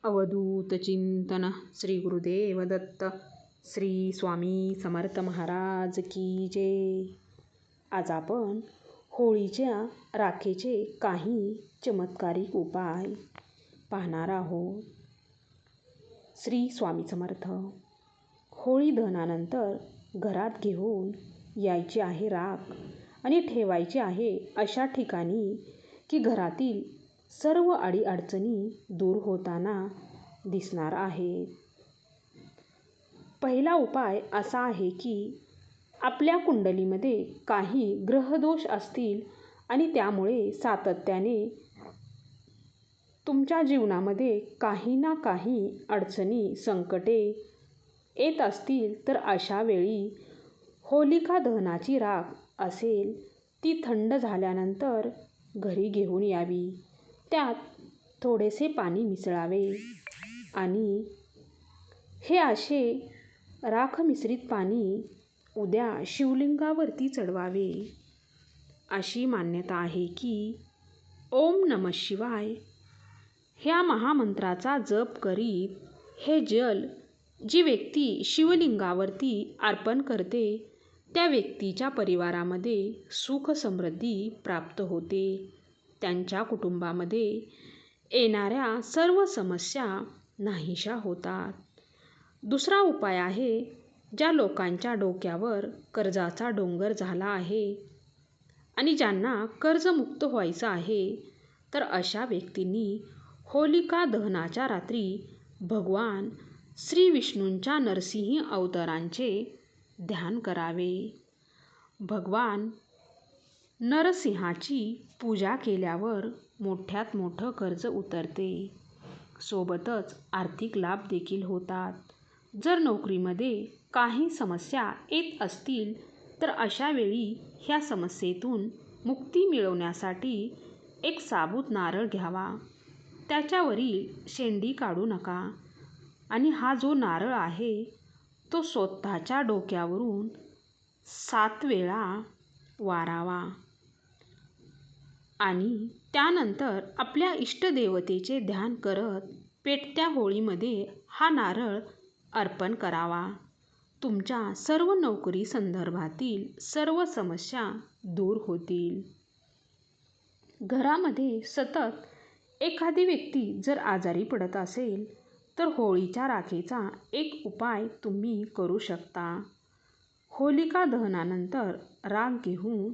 अवधूत चिंतन श्री गुरुदेव दत्त श्री स्वामी समर्थ महाराज की जय. आज आपण होळीच्या राखेचे काही चमत्कारिक उपाय पाहणार आहोत. श्री स्वामी समर्थ. होळी दहनानंतर घरात घेऊन यायची आहे राख आणि ठेवायची आहे अशा ठिकाणी की घरातील सर्व अडीअडचणी दूर होताना दिसणार आहेत. पहिला उपाय असा आहे की आपल्या कुंडलीमध्ये काही ग्रहदोष असतील आणि त्यामुळे सातत्याने तुमच्या जीवनामध्ये काही ना काही अडचणी संकटे येत असतील तर अशा वेळी होलिका दहनाची राख असेल ती थंड झाल्यानंतर घरी घेऊन यावी. त्यात थोडेसे पाणी मिसळावे आणि हे असे राख मिश्रित पाणी उद्या शिवलिंगावरती चढवावे. अशी मान्यता आहे की ओम नमः शिवाय ह्या महामंत्राचा जप करीत हे जल जी व्यक्ती शिवलिंगावरती अर्पण करते त्या व्यक्तीच्या परिवारामध्ये सुख समृद्धी प्राप्त होते. त्यांच्या कुटुंबामध्ये येणाऱ्या सर्व समस्या नाहीशा होतात. दुसरा उपाय आहे ज्या लोकांच्या डोक्यावर कर्जाचा डोंगर झाला आहे आणि ज्यांना कर्जमुक्त व्हायचं आहे तर अशा व्यक्तींनी होलिका दहनाच्या रात्री भगवान श्री विष्णूंच्या नरसिंह अवतारांचे ध्यान करावे. भगवान नरसिंहाची पूजा केल्यावर मोठ्यात मोठं कर्ज उतरते. सोबतच आर्थिक लाभ देखील होतात. जर नोकरीमध्ये काही समस्या येत असतील तर अशा वेळी ह्या समस्येतून मुक्ती मिळवण्यासाठी एक साबूत नारळ घ्यावा. त्याच्यावरील शेंडी काढू नका आणि हा जो नारळ आहे तो स्वतःच्या डोक्यावरून 7 वेळा वारावा आणि त्यानंतर आपल्या इष्टदेवतेचे ध्यान करत पेटत्या होळीमध्ये हा नारळ अर्पण करावा. तुमच्या सर्व नोकरी संदर्भातील सर्व समस्या दूर होतील. घरामध्ये सतत एखादी व्यक्ती जर आजारी पडत असेल तर होळीच्या राखेचा एक उपाय तुम्ही करू शकता. होलिका दहनानंतर राख घेऊन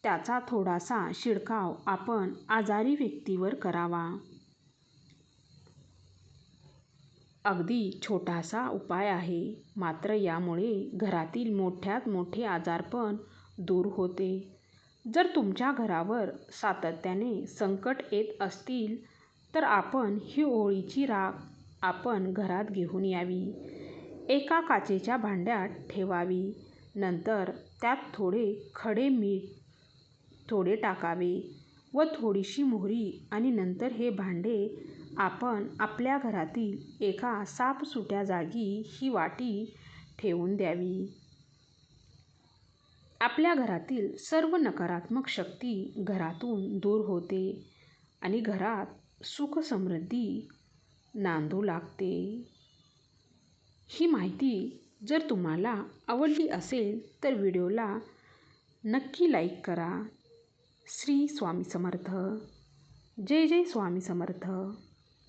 त्याचा थोडासा शिडकाव आपण आजारी व्यक्तीवर करावा. अगदी छोटासा उपाय आहे, मात्र यामुळे घरातील मोठ्यात मोठे आजारपण दूर होते. जर तुमच्या घरावर सातत्याने संकट येत असतील तर आपण ही होळीची राख आपण घरात घेऊन यावी. एका काचेच्या भांड्यात ठेवावी. नंतर त्यात थोडे खडे मीठ थोडे टाकावे व थोडीशी मोहरी आणि नंतर हे भांडे आपण आपल्या घरातील एका साफसुट्या जागी ही वाटी ठेवून द्यावी. आपल्या घरातील सर्व नकारात्मक शक्ती घरातून दूर होते आणि घरात सुख समृद्धी नांदू लागते. ही माहिती जर तुम्हाला आवडली असेल तर व्हिडिओला नक्की लाईक करा. श्री स्वामी समर्थ. जय जय स्वामी समर्थ.